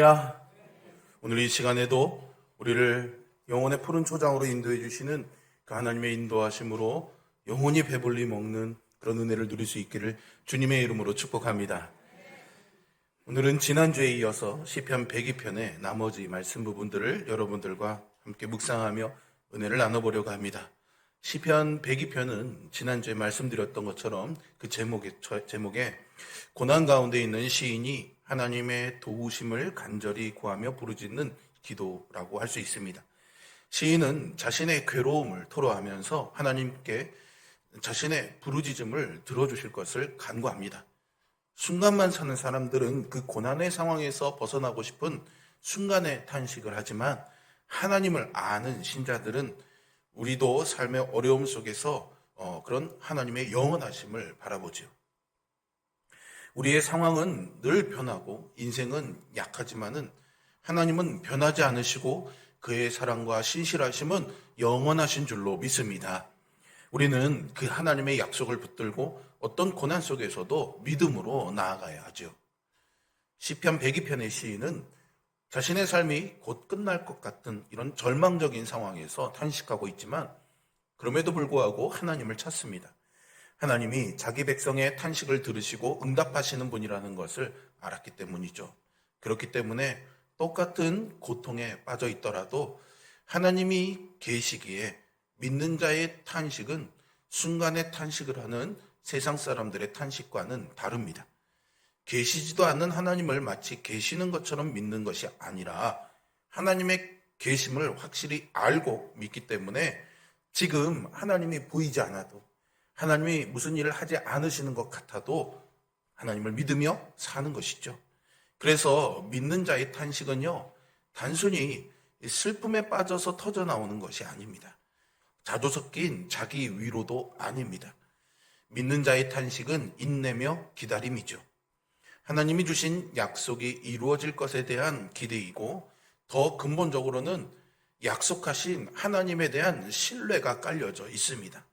할렐루야. 오늘 이 시간에도 우리를 영혼의 푸른 초장으로 인도해 주시는 그 하나님의 인도하심으로 영혼이 배불리 먹는 그런 은혜를 누릴 수 있기를 주님의 이름으로 축복합니다. 오늘은 지난주에 이어서 시편 102편의 나머지 말씀 부분들을 여러분들과 함께 묵상하며 은혜를 나눠보려고 합니다. 시편 102편은 지난주에 말씀드렸던 것처럼 그 제목에 고난 가운데 있는 시인이 하나님의 도우심을 간절히 구하며 부르짖는 기도라고 할 수 있습니다. 시인은 자신의 괴로움을 토로하면서 하나님께 자신의 부르짖음을 들어주실 것을 간구합니다. 순간만 사는 사람들은 그 고난의 상황에서 벗어나고 싶은 순간의 탄식을 하지만 하나님을 아는 신자들은 우리도 삶의 어려움 속에서 그런 하나님의 영원하심을 바라보죠. 우리의 상황은 늘 변하고 인생은 약하지만은 하나님은 변하지 않으시고 그의 사랑과 신실하심은 영원하신 줄로 믿습니다. 우리는 그 하나님의 약속을 붙들고 어떤 고난 속에서도 믿음으로 나아가야 하죠. 시편 102편의 시인은 자신의 삶이 곧 끝날 것 같은 이런 절망적인 상황에서 탄식하고 있지만 그럼에도 불구하고 하나님을 찾습니다. 하나님이 자기 백성의 탄식을 들으시고 응답하시는 분이라는 것을 알았기 때문이죠. 그렇기 때문에 똑같은 고통에 빠져 있더라도 하나님이 계시기에 믿는 자의 탄식은 순간의 탄식을 하는 세상 사람들의 탄식과는 다릅니다. 계시지도 않는 하나님을 마치 계시는 것처럼 믿는 것이 아니라 하나님의 계심을 확실히 알고 믿기 때문에 지금 하나님이 보이지 않아도 하나님이 무슨 일을 하지 않으시는 것 같아도 하나님을 믿으며 사는 것이죠. 그래서 믿는 자의 탄식은요, 단순히 슬픔에 빠져서 터져나오는 것이 아닙니다. 자조 섞인 자기 위로도 아닙니다. 믿는 자의 탄식은 인내며 기다림이죠. 하나님이 주신 약속이 이루어질 것에 대한 기대이고 더 근본적으로는 약속하신 하나님에 대한 신뢰가 깔려져 있습니다.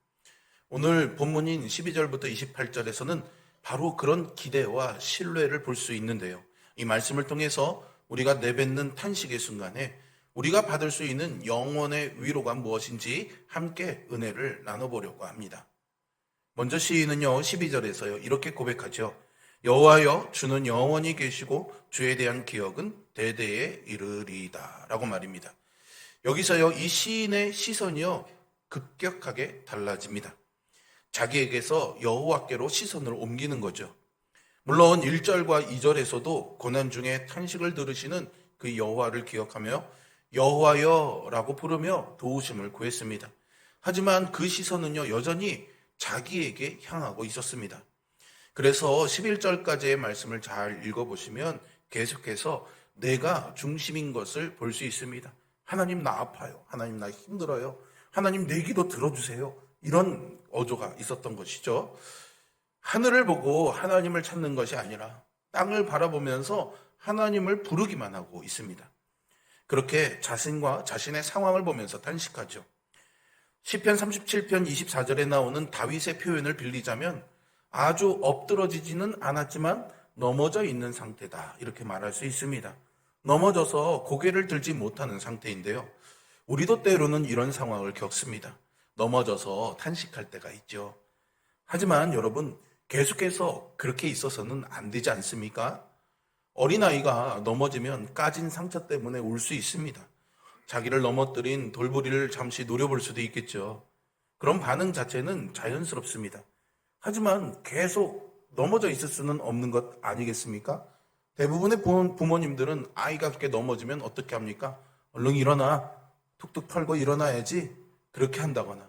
오늘 본문인 12절부터 28절에서는 바로 그런 기대와 신뢰를 볼 수 있는데요. 이 말씀을 통해서 우리가 내뱉는 탄식의 순간에 우리가 받을 수 있는 영혼의 위로가 무엇인지 함께 은혜를 나눠보려고 합니다. 먼저 시인은요, 12절에서요, 이렇게 고백하죠. 여호와여, 주는 영원히 계시고 주에 대한 기억은 대대에 이르리이다 라고 말입니다. 여기서요, 이 시인의 시선이요, 급격하게 달라집니다. 자기에게서 여호와께로 시선을 옮기는 거죠. 물론 1절과 2절에서도 고난 중에 탄식을 들으시는 그 여호와를 기억하며 여호와여라고 부르며 도우심을 구했습니다. 하지만 그 시선은요, 여전히 자기에게 향하고 있었습니다. 그래서 11절까지의 말씀을 잘 읽어보시면 계속해서 내가 중심인 것을 볼 수 있습니다. 하나님 나 아파요. 하나님 나 힘들어요. 하나님 내 기도 들어주세요. 이런 어조가 있었던 것이죠. 하늘을 보고 하나님을 찾는 것이 아니라 땅을 바라보면서 하나님을 부르기만 하고 있습니다. 그렇게 자신과 자신의 상황을 보면서 탄식하죠. 시편 37편 24절에 나오는 다윗의 표현을 빌리자면 아주 엎드러지지는 않았지만 넘어져 있는 상태다 이렇게 말할 수 있습니다. 넘어져서 고개를 들지 못하는 상태인데요. 우리도 때로는 이런 상황을 겪습니다. 넘어져서 탄식할 때가 있죠. 하지만 여러분, 계속해서 그렇게 있어서는 안 되지 않습니까? 어린아이가 넘어지면 까진 상처 때문에 울 수 있습니다. 자기를 넘어뜨린 돌부리를 잠시 노려볼 수도 있겠죠. 그런 반응 자체는 자연스럽습니다. 하지만 계속 넘어져 있을 수는 없는 것 아니겠습니까? 대부분의 부모님들은 아이가 그렇게 넘어지면 어떻게 합니까? 얼른 일어나, 툭툭 털고 일어나야지, 그렇게 한다거나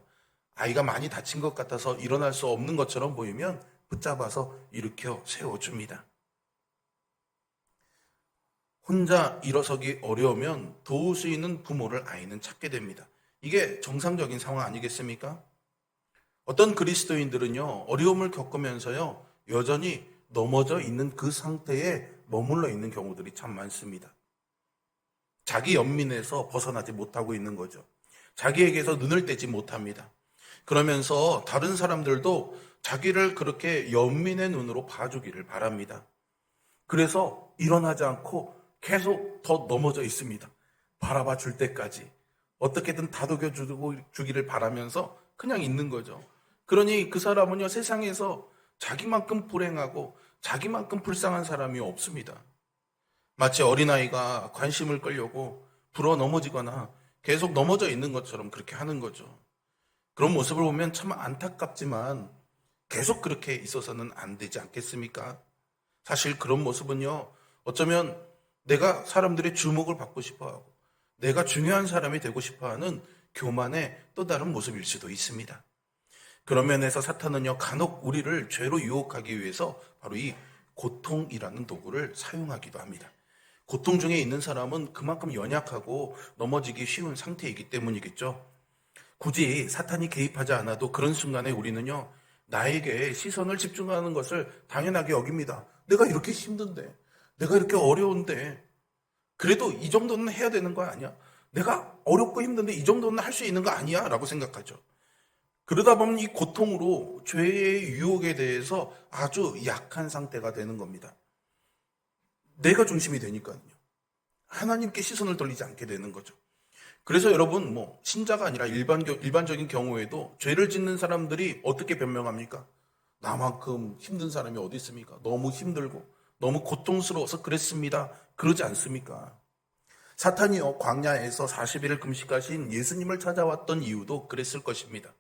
아이가 많이 다친 것 같아서 일어날 수 없는 것처럼 보이면 붙잡아서 일으켜 세워줍니다. 혼자 일어서기 어려우면 도울 수 있는 부모를 아이는 찾게 됩니다. 이게 정상적인 상황 아니겠습니까? 어떤 그리스도인들은요, 어려움을 겪으면서요, 여전히 넘어져 있는 그 상태에 머물러 있는 경우들이 참 많습니다. 자기 연민에서 벗어나지 못하고 있는 거죠. 자기에게서 눈을 떼지 못합니다. 그러면서 다른 사람들도 자기를 그렇게 연민의 눈으로 봐주기를 바랍니다. 그래서 일어나지 않고 계속 더 넘어져 있습니다. 바라봐 줄 때까지 어떻게든 다독여 주기를 바라면서 그냥 있는 거죠. 그러니 그 사람은요, 세상에서 자기만큼 불행하고 자기만큼 불쌍한 사람이 없습니다. 마치 어린아이가 관심을 끌려고 불어 넘어지거나 계속 넘어져 있는 것처럼 그렇게 하는 거죠. 그런 모습을 보면 참 안타깝지만 계속 그렇게 있어서는 안 되지 않겠습니까? 사실 그런 모습은요, 어쩌면 내가 사람들의 주목을 받고 싶어 하고 내가 중요한 사람이 되고 싶어 하는 교만의 또 다른 모습일 수도 있습니다. 그런 면에서 사탄은요, 간혹 우리를 죄로 유혹하기 위해서 바로 이 고통이라는 도구를 사용하기도 합니다. 고통 중에 있는 사람은 그만큼 연약하고 넘어지기 쉬운 상태이기 때문이겠죠. 굳이 사탄이 개입하지 않아도 그런 순간에 우리는요, 나에게 시선을 집중하는 것을 당연하게 여깁니다. 내가 이렇게 힘든데, 내가 이렇게 어려운데, 그래도 이 정도는 해야 되는 거 아니야? 내가 어렵고 힘든데 이 정도는 할 수 있는 거 아니야? 라고 생각하죠. 그러다 보면 이 고통으로 죄의 유혹에 대해서 아주 약한 상태가 되는 겁니다. 내가 중심이 되니까요. 하나님께 시선을 돌리지 않게 되는 거죠. 그래서 여러분, 신자가 아니라 일반적인 경우에도 죄를 짓는 사람들이 어떻게 변명합니까? 나만큼 힘든 사람이 어디 있습니까? 너무 힘들고 너무 고통스러워서 그랬습니다. 그러지 않습니까? 사탄이요, 광야에서 40일을 금식하신 예수님을 찾아왔던 이유도 그랬을 것입니다.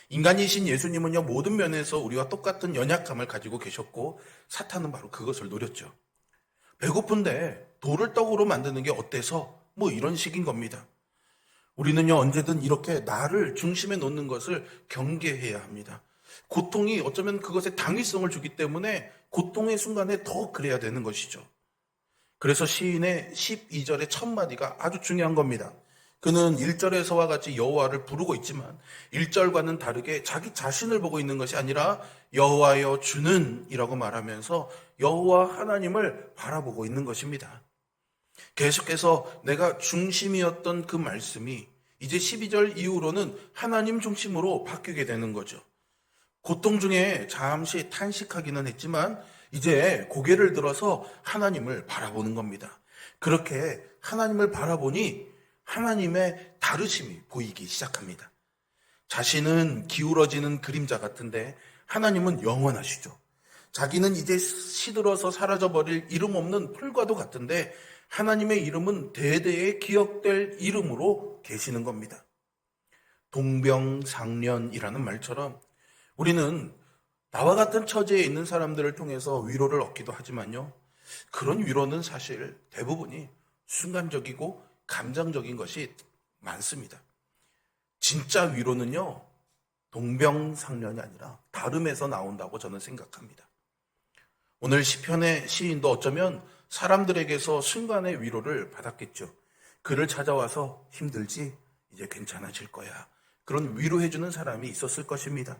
인간이신 예수님은요, 모든 면에서 우리와 똑같은 연약함을 가지고 계셨고 사탄은 바로 그것을 노렸죠. 배고픈데 돌을 떡으로 만드는 게 어때서? 이런 식인 겁니다. 우리는요, 언제든 이렇게 나를 중심에 놓는 것을 경계해야 합니다. 고통이 어쩌면 그것에 당위성을 주기 때문에 고통의 순간에 더 그래야 되는 것이죠. 그래서 시인의 12절의 첫 마디가 아주 중요한 겁니다. 그는 1절에서와 같이 여호와를 부르고 있지만 1절과는 다르게 자기 자신을 보고 있는 것이 아니라 여호와여 주는 이라고 말하면서 여호와 하나님을 바라보고 있는 것입니다. 계속해서 내가 중심이었던 그 말씀이 이제 12절 이후로는 하나님 중심으로 바뀌게 되는 거죠. 고통 중에 잠시 탄식하기는 했지만 이제 고개를 들어서 하나님을 바라보는 겁니다. 그렇게 하나님을 바라보니 하나님의 다르심이 보이기 시작합니다. 자신은 기울어지는 그림자 같은데 하나님은 영원하시죠. 자기는 이제 시들어서 사라져버릴 이름 없는 풀과도 같은데 하나님의 이름은 대대에 기억될 이름으로 계시는 겁니다. 동병상련이라는 말처럼 우리는 나와 같은 처지에 있는 사람들을 통해서 위로를 얻기도 하지만요, 그런 위로는 사실 대부분이 순간적이고 감정적인 것이 많습니다. 진짜 위로는요, 동병상련이 아니라 다름에서 나온다고 저는 생각합니다. 오늘 시편의 시인도 어쩌면 사람들에게서 순간의 위로를 받았겠죠. 그를 찾아와서 힘들지? 이제 괜찮아질 거야. 그런 위로해주는 사람이 있었을 것입니다.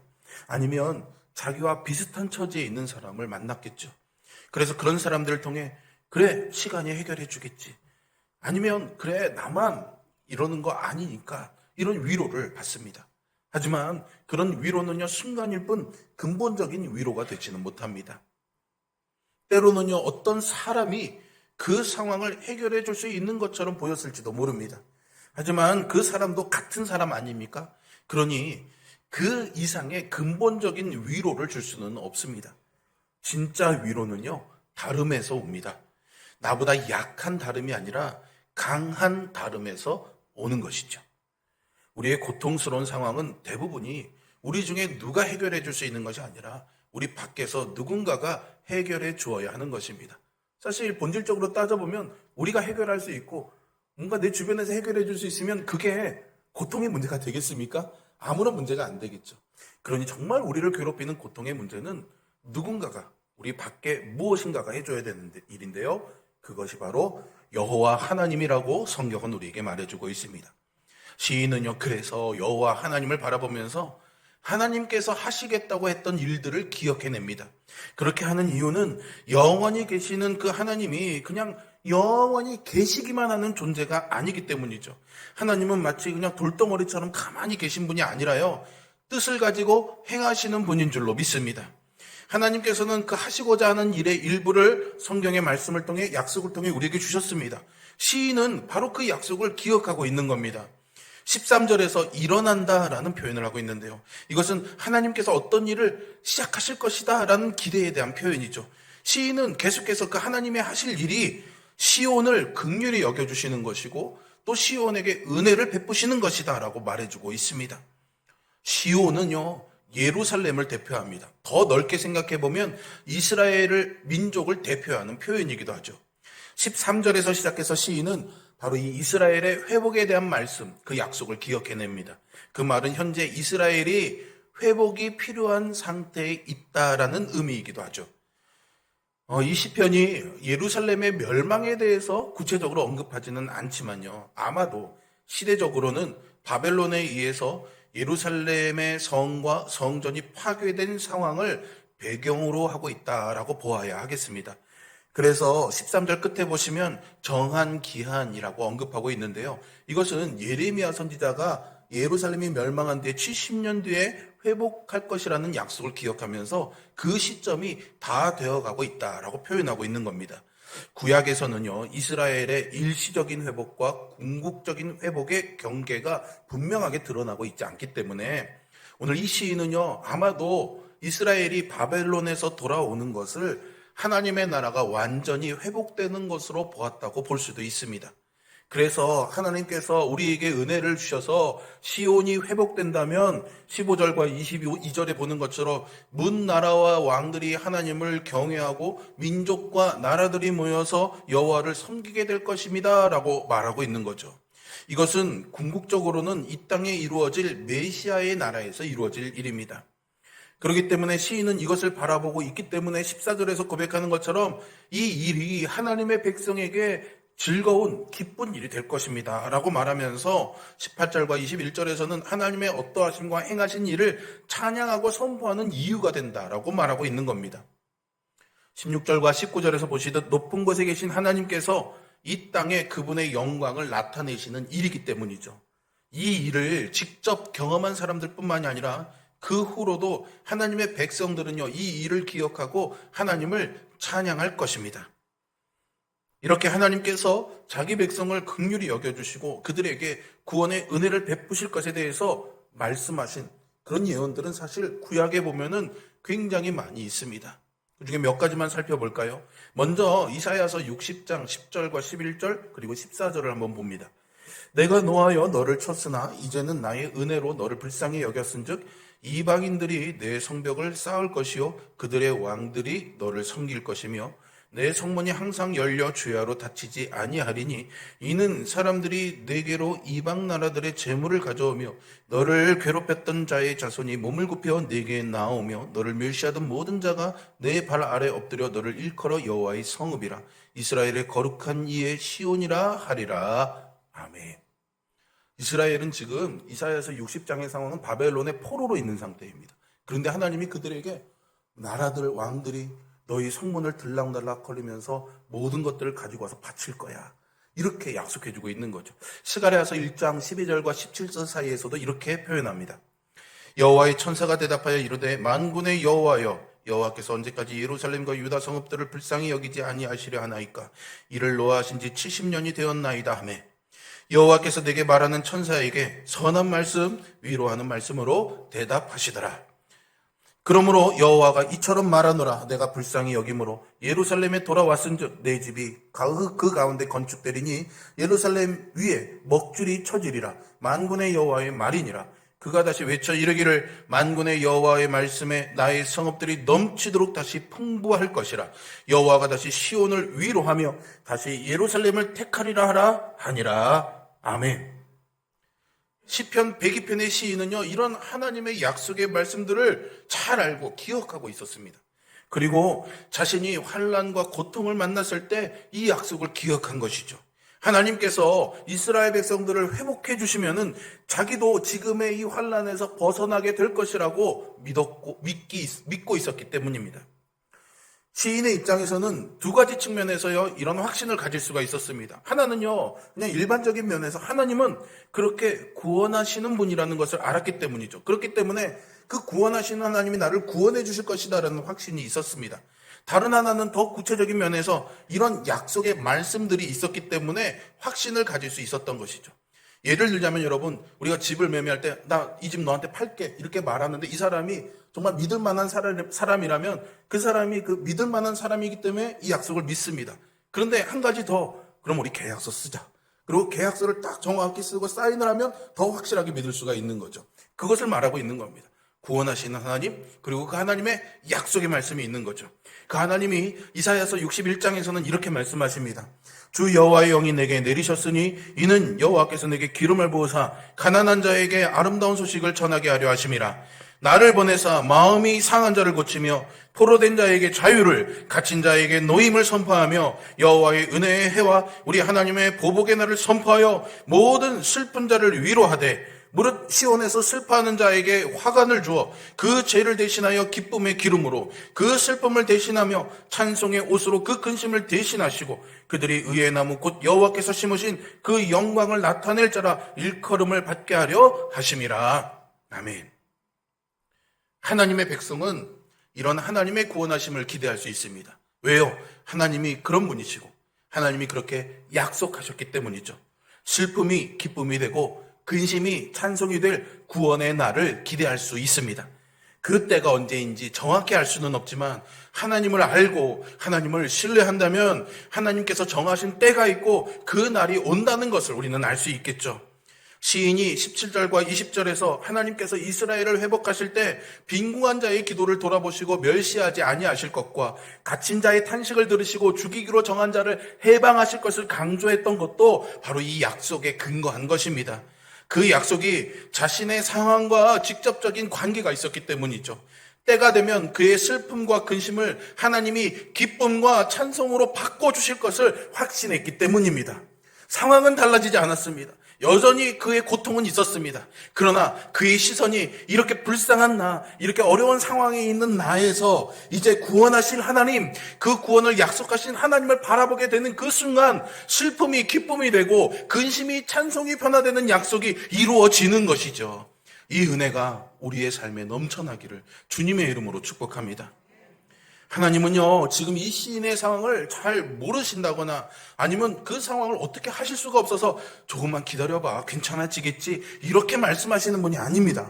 아니면 자기와 비슷한 처지에 있는 사람을 만났겠죠. 그래서 그런 사람들을 통해 그래, 시간이 해결해 주겠지. 아니면 그래, 나만 이러는 거 아니니까 이런 위로를 받습니다. 하지만 그런 위로는요, 순간일 뿐 근본적인 위로가 되지는 못합니다. 때로는요, 어떤 사람이 그 상황을 해결해 줄 수 있는 것처럼 보였을지도 모릅니다. 하지만 그 사람도 같은 사람 아닙니까? 그러니 그 이상의 근본적인 위로를 줄 수는 없습니다. 진짜 위로는요, 다름에서 옵니다. 나보다 약한 다름이 아니라 강한 다름에서 오는 것이죠. 우리의 고통스러운 상황은 대부분이 우리 중에 누가 해결해 줄 수 있는 것이 아니라 우리 밖에서 누군가가 해결해 주어야 하는 것입니다. 사실 본질적으로 따져보면 우리가 해결할 수 있고 뭔가 내 주변에서 해결해 줄 수 있으면 그게 고통의 문제가 되겠습니까? 아무런 문제가 안 되겠죠. 그러니 정말 우리를 괴롭히는 고통의 문제는 누군가가 우리 밖에 무엇인가가 해줘야 되는 일인데요. 그것이 바로 여호와 하나님이라고 성경은 우리에게 말해주고 있습니다. 시인은요, 그래서 여호와 하나님을 바라보면서 하나님께서 하시겠다고 했던 일들을 기억해냅니다. 그렇게 하는 이유는 영원히 계시는 그 하나님이 그냥 영원히 계시기만 하는 존재가 아니기 때문이죠. 하나님은 마치 그냥 돌덩어리처럼 가만히 계신 분이 아니라요, 뜻을 가지고 행하시는 분인 줄로 믿습니다. 하나님께서는 그 하시고자 하는 일의 일부를 성경의 말씀을 통해 약속을 통해 우리에게 주셨습니다. 시인은 바로 그 약속을 기억하고 있는 겁니다. 13절에서 일어난다라는 표현을 하고 있는데요. 이것은 하나님께서 어떤 일을 시작하실 것이다 라는 기대에 대한 표현이죠. 시인은 계속해서 그 하나님의 하실 일이 시온을 긍휼히 여겨주시는 것이고 또 시온에게 은혜를 베푸시는 것이다 라고 말해주고 있습니다. 시온은요, 예루살렘을 대표합니다. 더 넓게 생각해보면 이스라엘을 민족을 대표하는 표현이기도 하죠. 13절에서 시작해서 시인은 바로 이 이스라엘의 회복에 대한 말씀, 그 약속을 기억해냅니다. 그 말은 현재 이스라엘이 회복이 필요한 상태에 있다라는 의미이기도 하죠. 이 시편이 예루살렘의 멸망에 대해서 구체적으로 언급하지는 않지만요. 아마도 시대적으로는 바벨론에 의해서 예루살렘의 성과 성전이 파괴된 상황을 배경으로 하고 있다라고 보아야 하겠습니다. 그래서 13절 끝에 보시면 정한 기한이라고 언급하고 있는데요. 이것은 예레미야 선지자가 예루살렘이 멸망한 뒤에 70년 뒤에 회복할 것이라는 약속을 기억하면서 그 시점이 다 되어가고 있다라고 표현하고 있는 겁니다. 구약에서는요, 이스라엘의 일시적인 회복과 궁극적인 회복의 경계가 분명하게 드러나고 있지 않기 때문에 오늘 이 시인은요, 아마도 이스라엘이 바벨론에서 돌아오는 것을 하나님의 나라가 완전히 회복되는 것으로 보았다고 볼 수도 있습니다. 그래서 하나님께서 우리에게 은혜를 주셔서 시온이 회복된다면 15절과 22절에 보는 것처럼 문 나라와 왕들이 하나님을 경외하고 민족과 나라들이 모여서 여호와를 섬기게 될 것입니다 라고 말하고 있는 거죠. 이것은 궁극적으로는 이 땅에 이루어질 메시아의 나라에서 이루어질 일입니다. 그렇기 때문에 시인은 이것을 바라보고 있기 때문에 14절에서 고백하는 것처럼 이 일이 하나님의 백성에게 즐거운 기쁜 일이 될 것입니다 라고 말하면서 18절과 21절에서는 하나님의 어떠하심과 행하신 일을 찬양하고 선포하는 이유가 된다라고 말하고 있는 겁니다. 16절과 19절에서 보시듯 높은 곳에 계신 하나님께서 이 땅에 그분의 영광을 나타내시는 일이기 때문이죠. 이 일을 직접 경험한 사람들 뿐만이 아니라 그 후로도 하나님의 백성들은요, 이 일을 기억하고 하나님을 찬양할 것입니다. 이렇게 하나님께서 자기 백성을 긍휼히 여겨주시고 그들에게 구원의 은혜를 베푸실 것에 대해서 말씀하신 그런 예언들은 사실 구약에 보면은 굉장히 많이 있습니다. 그중에 몇 가지만 살펴볼까요? 먼저 이사야서 60장 10절과 11절 그리고 14절을 한번 봅니다. 내가 노하여 너를 쳤으나 이제는 나의 은혜로 너를 불쌍히 여겼은즉 이방인들이 내 성벽을 쌓을 것이요 그들의 왕들이 너를 섬길 것이며 내 성문이 항상 열려 주야로 닫히지 아니하리니 이는 사람들이 내게로 이방 나라들의 재물을 가져오며 너를 괴롭혔던 자의 자손이 몸을 굽혀 내게 나오며 너를 멸시하던 모든 자가 내 발 아래 엎드려 너를 일컬어 여호와의 성읍이라 이스라엘의 거룩한 이의 시온이라 하리라. 아멘. 이스라엘은 지금 이사야서 60장의 상황은 바벨론의 포로로 있는 상태입니다. 그런데 하나님이 그들에게 나라들 왕들이 너희 성문을 들락날락 거리면서 모든 것들을 가지고 와서 바칠 거야. 이렇게 약속해주고 있는 거죠. 스가랴서 1장 12절과 17절 사이에서도 이렇게 표현합니다. 여호와의 천사가 대답하여 이르되 만군의 여호와여 여호와께서 언제까지 예루살렘과 유다 성읍들을 불쌍히 여기지 아니하시려 하나이까 이를 노하신 지 70년이 되었나이다 하매 여호와께서 내게 말하는 천사에게 선한 말씀 위로하는 말씀으로 대답하시더라. 그러므로 여호와가 이처럼 말하노라 내가 불쌍히 여김으로 예루살렘에 돌아왔은즉 내 집이 그 가운데 건축되리니 예루살렘 위에 먹줄이 쳐지리라 만군의 여호와의 말이니라. 그가 다시 외쳐 이르기를 만군의 여호와의 말씀에 나의 성읍들이 넘치도록 다시 풍부할 것이라. 여호와가 다시 시온을 위로하며 다시 예루살렘을 택하리라 하라 하니라. 아멘. 시편 102편의 시인은요, 이런 하나님의 약속의 말씀들을 잘 알고 기억하고 있었습니다. 그리고 자신이 환난과 고통을 만났을 때 이 약속을 기억한 것이죠. 하나님께서 이스라엘 백성들을 회복해 주시면은 자기도 지금의 이 환난에서 벗어나게 될 것이라고 믿고 있었기 때문입니다. 시인의 입장에서는 두 가지 측면에서요, 이런 확신을 가질 수가 있었습니다. 하나는요, 그냥 일반적인 면에서 하나님은 그렇게 구원하시는 분이라는 것을 알았기 때문이죠. 그렇기 때문에 그 구원하시는 하나님이 나를 구원해 주실 것이다라는 확신이 있었습니다. 다른 하나는 더 구체적인 면에서 이런 약속의 말씀들이 있었기 때문에 확신을 가질 수 있었던 것이죠. 예를 들자면 여러분, 우리가 집을 매매할 때 나 이 집 너한테 팔게 이렇게 말하는데 이 사람이 정말 믿을 만한 사람이라면 그 사람이 그 믿을 만한 사람이기 때문에 이 약속을 믿습니다. 그런데 한 가지 더, 그럼 우리 계약서 쓰자. 그리고 계약서를 딱 정확히 쓰고 사인을 하면 더 확실하게 믿을 수가 있는 거죠. 그것을 말하고 있는 겁니다. 구원하시는 하나님, 그리고 그 하나님의 약속의 말씀이 있는 거죠. 그 하나님이 이사야서 61장에서는 이렇게 말씀하십니다. 주 여호와의 영이 내게 내리셨으니 이는 여호와께서 내게 기름을 부으사 가난한 자에게 아름다운 소식을 전하게 하려 하심이라. 나를 보내사 마음이 상한 자를 고치며 포로된 자에게 자유를, 갇힌 자에게 노임을 선포하며 여호와의 은혜의 해와 우리 하나님의 보복의 날을 선포하여 모든 슬픈 자를 위로하되 무릇 시온에서 슬퍼하는 자에게 화관을 주어 그 죄를 대신하여 기쁨의 기름으로 그 슬픔을 대신하며 찬송의 옷으로 그 근심을 대신하시고 그들이 의의 나무 곧 여호와께서 심으신 그 영광을 나타낼 자라 일컬음을 받게 하려 하심이라. 아멘. 하나님의 백성은 이런 하나님의 구원하심을 기대할 수 있습니다. 왜요? 하나님이 그런 분이시고 하나님이 그렇게 약속하셨기 때문이죠. 슬픔이 기쁨이 되고 근심이 찬송이 될 구원의 날을 기대할 수 있습니다. 그 때가 언제인지 정확히 알 수는 없지만 하나님을 알고 하나님을 신뢰한다면 하나님께서 정하신 때가 있고 그 날이 온다는 것을 우리는 알 수 있겠죠. 시인이 17절과 20절에서 하나님께서 이스라엘을 회복하실 때 빈궁한 자의 기도를 돌아보시고 멸시하지 아니하실 것과 갇힌 자의 탄식을 들으시고 죽이기로 정한 자를 해방하실 것을 강조했던 것도 바로 이 약속에 근거한 것입니다. 그 약속이 자신의 상황과 직접적인 관계가 있었기 때문이죠. 때가 되면 그의 슬픔과 근심을 하나님이 기쁨과 찬송으로 바꿔주실 것을 확신했기 때문입니다. 상황은 달라지지 않았습니다. 여전히 그의 고통은 있었습니다. 그러나 그의 시선이 이렇게 불쌍한 나, 이렇게 어려운 상황에 있는 나에서 이제 구원하실 하나님, 그 구원을 약속하신 하나님을 바라보게 되는 그 순간 슬픔이 기쁨이 되고 근심이 찬송이 변화되는 약속이 이루어지는 것이죠. 이 은혜가 우리의 삶에 넘쳐나기를 주님의 이름으로 축복합니다. 하나님은요, 지금 이 시인의 상황을 잘 모르신다거나 아니면 그 상황을 어떻게 하실 수가 없어서 조금만 기다려봐, 괜찮아지겠지, 이렇게 말씀하시는 분이 아닙니다.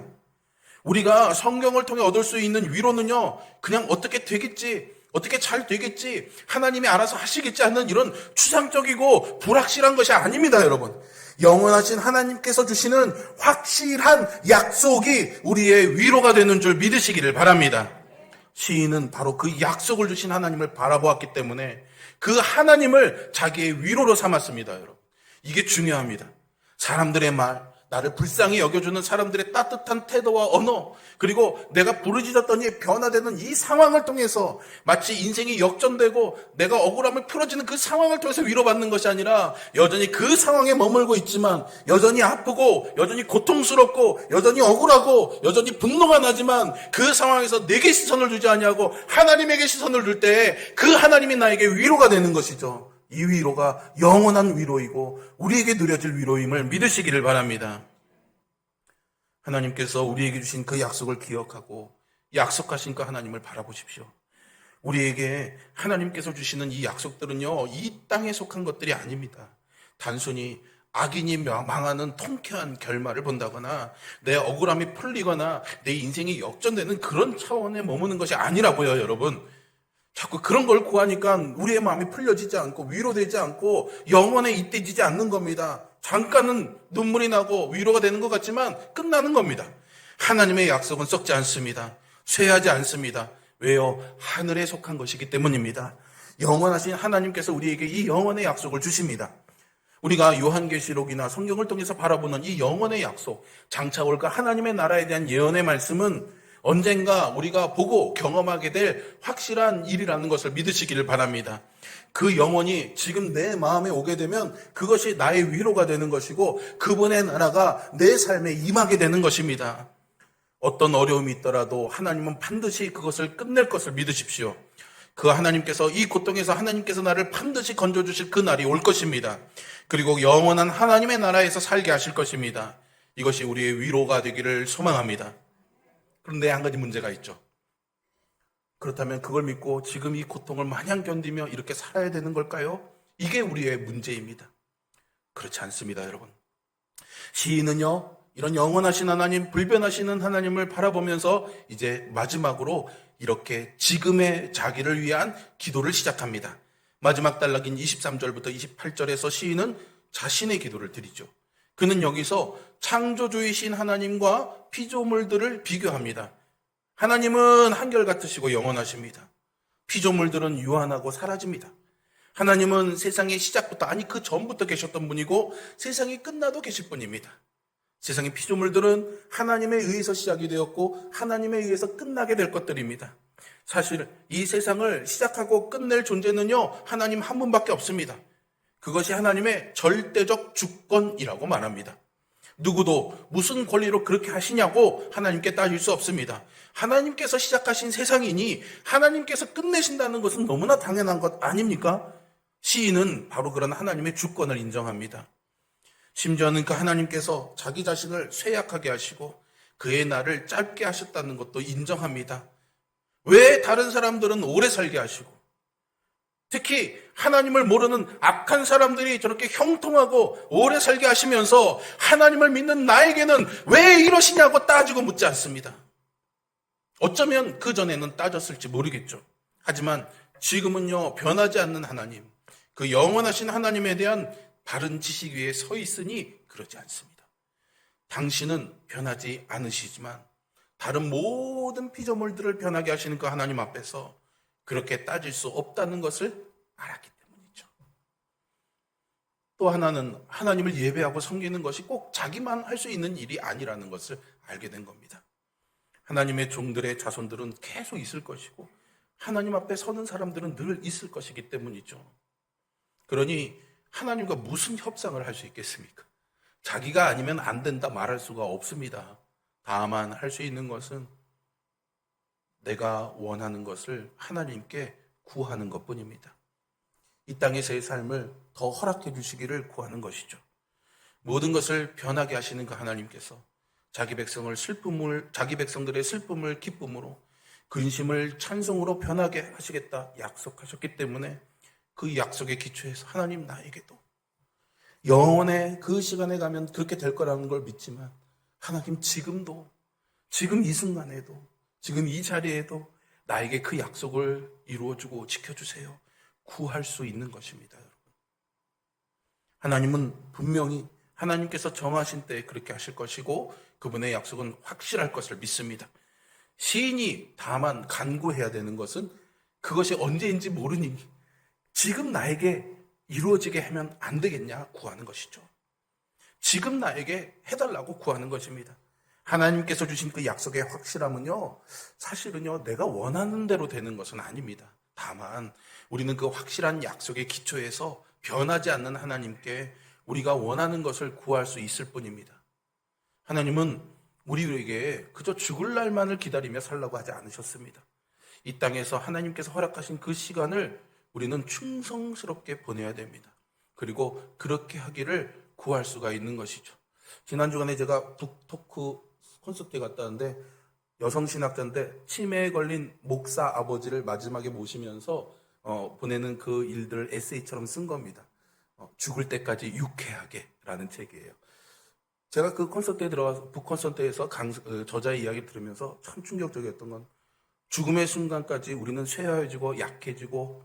우리가 성경을 통해 얻을 수 있는 위로는요, 그냥 어떻게 되겠지, 어떻게 잘 되겠지, 하나님이 알아서 하시겠지 하는 이런 추상적이고 불확실한 것이 아닙니다, 여러분. 영원하신 하나님께서 주시는 확실한 약속이 우리의 위로가 되는 줄 믿으시기를 바랍니다. 시인은 바로 그 약속을 주신 하나님을 바라보았기 때문에 그 하나님을 자기의 위로로 삼았습니다, 여러분. 이게 중요합니다. 사람들의 말, 나를 불쌍히 여겨주는 사람들의 따뜻한 태도와 언어, 그리고 내가 부르짖었더니 변화되는 이 상황을 통해서 마치 인생이 역전되고 내가 억울함을 풀어지는 그 상황을 통해서 위로받는 것이 아니라 여전히 그 상황에 머물고 있지만 여전히 아프고 여전히 고통스럽고 여전히 억울하고 여전히 분노가 나지만 그 상황에서 내게 시선을 두지 아니하고 하나님에게 시선을 둘 때 그 하나님이 나에게 위로가 되는 것이죠. 이 위로가 영원한 위로이고 우리에게 누려질 위로임을 믿으시기를 바랍니다. 하나님께서 우리에게 주신 그 약속을 기억하고 약속하신 그 하나님을 바라보십시오. 우리에게 하나님께서 주시는 이 약속들은요, 이 땅에 속한 것들이 아닙니다. 단순히 악인이 망하는 통쾌한 결말을 본다거나 내 억울함이 풀리거나 내 인생이 역전되는 그런 차원에 머무는 것이 아니라고요, 여러분. 자꾸 그런 걸 구하니까 우리의 마음이 풀려지지 않고 위로되지 않고 영원에 잇대지지 않는 겁니다. 잠깐은 눈물이 나고 위로가 되는 것 같지만 끝나는 겁니다. 하나님의 약속은 썩지 않습니다. 쇠하지 않습니다. 왜요? 하늘에 속한 것이기 때문입니다. 영원하신 하나님께서 우리에게 이 영원의 약속을 주십니다. 우리가 요한계시록이나 성경을 통해서 바라보는 이 영원의 약속, 장차 올 그 하나님의 나라에 대한 예언의 말씀은 언젠가 우리가 보고 경험하게 될 확실한 일이라는 것을 믿으시기를 바랍니다. 그 영혼이 지금 내 마음에 오게 되면 그것이 나의 위로가 되는 것이고 그분의 나라가 내 삶에 임하게 되는 것입니다. 어떤 어려움이 있더라도 하나님은 반드시 그것을 끝낼 것을 믿으십시오. 그 하나님께서 이 고통에서 하나님께서 나를 반드시 건져주실 그 날이 올 것입니다. 그리고 영원한 하나님의 나라에서 살게 하실 것입니다. 이것이 우리의 위로가 되기를 소망합니다. 그런데 한 가지 문제가 있죠. 그렇다면 그걸 믿고 지금 이 고통을 마냥 견디며 이렇게 살아야 되는 걸까요? 이게 우리의 문제입니다. 그렇지 않습니다, 여러분. 시인은요, 이런 영원하신 하나님, 불변하시는 하나님을 바라보면서 이제 마지막으로 이렇게 지금의 자기를 위한 기도를 시작합니다. 마지막 단락인 23절부터 28절에서 시인은 자신의 기도를 드리죠. 그는 여기서 창조주이신 하나님과 피조물들을 비교합니다. 하나님은 한결같으시고 영원하십니다. 피조물들은 유한하고 사라집니다. 하나님은 세상의 시작부터, 아니 그 전부터 계셨던 분이고 세상이 끝나도 계실 분입니다. 세상의 피조물들은 하나님에 의해서 시작이 되었고 하나님에 의해서 끝나게 될 것들입니다. 사실 이 세상을 시작하고 끝낼 존재는요, 하나님 한 분밖에 없습니다. 그것이 하나님의 절대적 주권이라고 말합니다. 누구도 무슨 권리로 그렇게 하시냐고 하나님께 따질 수 없습니다. 하나님께서 시작하신 세상이니 하나님께서 끝내신다는 것은 너무나 당연한 것 아닙니까? 시인은 바로 그런 하나님의 주권을 인정합니다. 심지어는 그 하나님께서 자기 자신을 쇠약하게 하시고 그의 날을 짧게 하셨다는 것도 인정합니다. 왜 다른 사람들은 오래 살게 하시고 특히 하나님을 모르는 악한 사람들이 저렇게 형통하고 오래 살게 하시면서 하나님을 믿는 나에게는 왜 이러시냐고 따지고 묻지 않습니다. 어쩌면 그전에는 따졌을지 모르겠죠. 하지만 지금은요, 변하지 않는 하나님, 그 영원하신 하나님에 대한 바른 지식 위에 서 있으니 그러지 않습니다. 당신은 변하지 않으시지만 다른 모든 피조물들을 변하게 하시는 그 하나님 앞에서 그렇게 따질 수 없다는 것을 알았기 때문이죠. 또 하나는 하나님을 예배하고 섬기는 것이 꼭 자기만 할 수 있는 일이 아니라는 것을 알게 된 겁니다. 하나님의 종들의 자손들은 계속 있을 것이고 하나님 앞에 서는 사람들은 늘 있을 것이기 때문이죠. 그러니 하나님과 무슨 협상을 할 수 있겠습니까? 자기가 아니면 안 된다 말할 수가 없습니다. 다만 할 수 있는 것은 내가 원하는 것을 하나님께 구하는 것뿐입니다. 이 땅에서의 삶을 더 허락해 주시기를 구하는 것이죠. 모든 것을 변하게 하시는 그 하나님께서 자기 백성들의 슬픔을 기쁨으로, 근심을 찬송으로 변하게 하시겠다 약속하셨기 때문에 그 약속의 기초에서 하나님 나에게도 영원의 그 시간에 가면 그렇게 될 거라는 걸 믿지만 하나님 지금도, 지금 이 순간에도, 지금 이 자리에도 나에게 그 약속을 이루어주고 지켜주세요. 구할 수 있는 것입니다, 여러분. 하나님은 분명히 하나님께서 정하신 때에 그렇게 하실 것이고 그분의 약속은 확실할 것을 믿습니다. 시인이 다만 간구해야 되는 것은 그것이 언제인지 모르니 지금 나에게 이루어지게 하면 안 되겠냐 구하는 것이죠. 지금 나에게 해달라고 구하는 것입니다. 하나님께서 주신 그 약속의 확실함은요, 사실은요, 내가 원하는 대로 되는 것은 아닙니다. 다만 우리는 그 확실한 약속의 기초에서 변하지 않는 하나님께 우리가 원하는 것을 구할 수 있을 뿐입니다. 하나님은 우리에게 그저 죽을 날만을 기다리며 살라고 하지 않으셨습니다. 이 땅에서 하나님께서 허락하신 그 시간을 우리는 충성스럽게 보내야 됩니다. 그리고 그렇게 하기를 구할 수가 있는 것이죠. 지난 주간에 제가 북토크 콘서트에 갔다 왔는데 여성 신학자인데 치매에 걸린 목사 아버지를 마지막에 모시면서 보내는 그 일들을 에세이처럼 쓴 겁니다. 죽을 때까지 유쾌하게 라는 책이에요. 제가 그 콘서트에 들어가서 북콘서트에서 저자의 이야기를 들으면서 참 충격적이었던 건 죽음의 순간까지 우리는 쇠하여지고 약해지고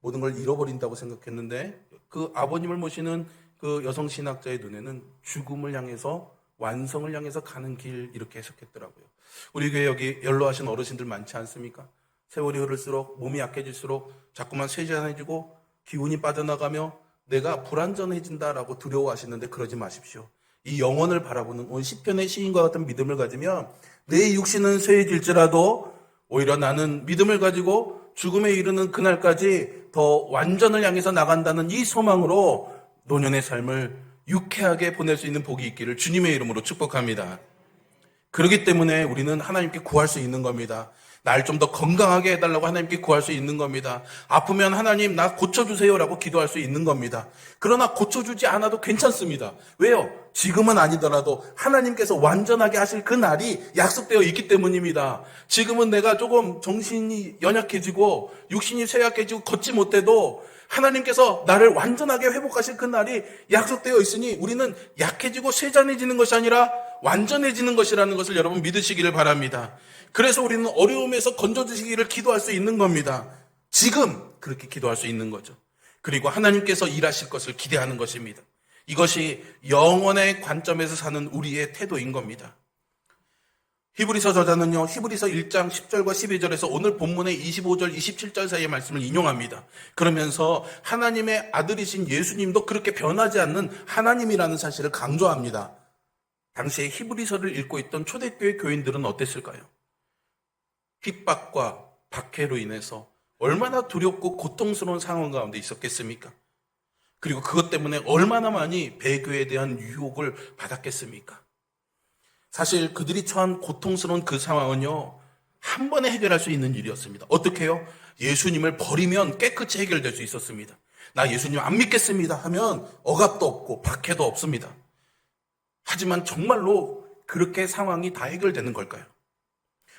모든 걸 잃어버린다고 생각했는데 그 아버님을 모시는 그 여성 신학자의 눈에는 죽음을 향해서 완성을 향해서 가는 길 이렇게 해석했더라고요. 우리 교회 여기 연로하신 어르신들 많지 않습니까? 세월이 흐를수록 몸이 약해질수록 자꾸만 쇠잔해지고 기운이 빠져나가며 내가 불안전해진다라고 두려워하시는데 그러지 마십시오. 이 영혼을 바라보는 오늘 시편의 시인과 같은 믿음을 가지면 내 육신은 쇠해질지라도 오히려 나는 믿음을 가지고 죽음에 이르는 그날까지 더 완전을 향해서 나간다는 이 소망으로 노년의 삶을 유쾌하게 보낼 수 있는 복이 있기를 주님의 이름으로 축복합니다. 그렇기 때문에 우리는 하나님께 구할 수 있는 겁니다. 날 좀 더 건강하게 해달라고 하나님께 구할 수 있는 겁니다. 아프면 하나님 나 고쳐주세요라고 기도할 수 있는 겁니다. 그러나 고쳐주지 않아도 괜찮습니다. 왜요? 지금은 아니더라도 하나님께서 완전하게 하실 그 날이 약속되어 있기 때문입니다. 지금은 내가 조금 정신이 연약해지고 육신이 쇠약해지고 걷지 못해도 하나님께서 나를 완전하게 회복하실 그 날이 약속되어 있으니 우리는 약해지고 쇠잔해지는 것이 아니라 완전해지는 것이라는 것을 여러분 믿으시기를 바랍니다. 그래서 우리는 어려움에서 건져주시기를 기도할 수 있는 겁니다. 지금 그렇게 기도할 수 있는 거죠. 그리고 하나님께서 일하실 것을 기대하는 것입니다. 이것이 영원의 관점에서 사는 우리의 태도인 겁니다. 히브리서 저자는요, 히브리서 1장 10절과 12절에서 오늘 본문의 25절, 27절 사이의 말씀을 인용합니다. 그러면서 하나님의 아들이신 예수님도 그렇게 변하지 않는 하나님이라는 사실을 강조합니다. 당시에 히브리서를 읽고 있던 초대교회 교인들은 어땠을까요? 핍박과 박해로 인해서 얼마나 두렵고 고통스러운 상황 가운데 있었겠습니까? 그리고 그것 때문에 얼마나 많이 배교에 대한 유혹을 받았겠습니까? 사실 그들이 처한 고통스러운 그 상황은요, 한 번에 해결할 수 있는 일이었습니다. 어떻게 해요? 예수님을 버리면 깨끗이 해결될 수 있었습니다. 나 예수님 안 믿겠습니다 하면 억압도 없고 박해도 없습니다. 하지만 정말로 그렇게 상황이 다 해결되는 걸까요?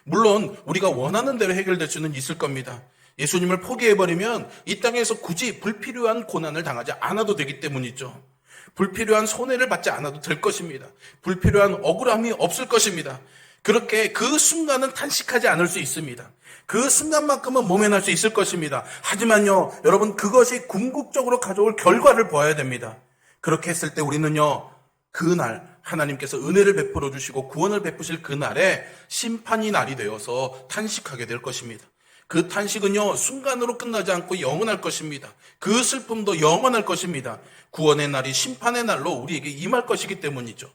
물론 우리가 원하는 대로 해결될 수는 있을 겁니다. 예수님을 포기해버리면 이 땅에서 굳이 불필요한 고난을 당하지 않아도 되기 때문이죠. 불필요한 손해를 받지 않아도 될 것입니다. 불필요한 억울함이 없을 것입니다. 그렇게 그 순간은 탄식하지 않을 수 있습니다. 그 순간만큼은 모면할 수 있을 것입니다. 하지만요, 여러분, 그것이 궁극적으로 가져올 결과를 보아야 됩니다. 그렇게 했을 때 우리는요, 그날 하나님께서 은혜를 베풀어 주시고 구원을 베푸실 그날에 심판이 날이 되어서 탄식하게 될 것입니다. 그 탄식은요, 순간으로 끝나지 않고 영원할 것입니다. 그 슬픔도 영원할 것입니다. 구원의 날이 심판의 날로 우리에게 임할 것이기 때문이죠.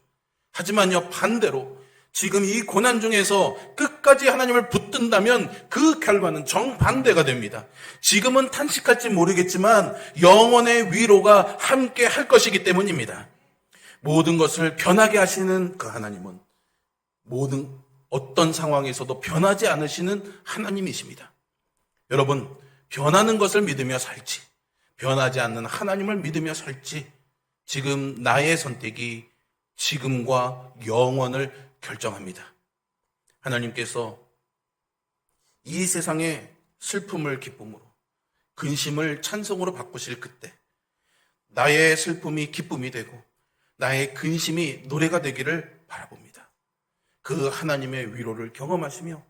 하지만요, 반대로 지금 이 고난 중에서 끝까지 하나님을 붙든다면 그 결과는 정반대가 됩니다. 지금은 탄식할지 모르겠지만 영원의 위로가 함께 할 것이기 때문입니다. 모든 것을 변하게 하시는 그 하나님은 어떤 상황에서도 변하지 않으시는 하나님이십니다. 여러분, 변하는 것을 믿으며 살지, 변하지 않는 하나님을 믿으며 살지, 지금 나의 선택이 지금과 영원을 결정합니다. 하나님께서 이 세상의 슬픔을 기쁨으로, 근심을 찬송으로 바꾸실 그때 나의 슬픔이 기쁨이 되고 나의 근심이 노래가 되기를 바라봅니다. 그 하나님의 위로를 경험하시며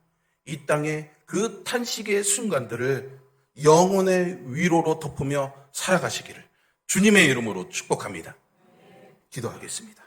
이 땅의 그 탄식의 순간들을 영혼의 위로로 덮으며 살아가시기를 주님의 이름으로 축복합니다. 기도하겠습니다.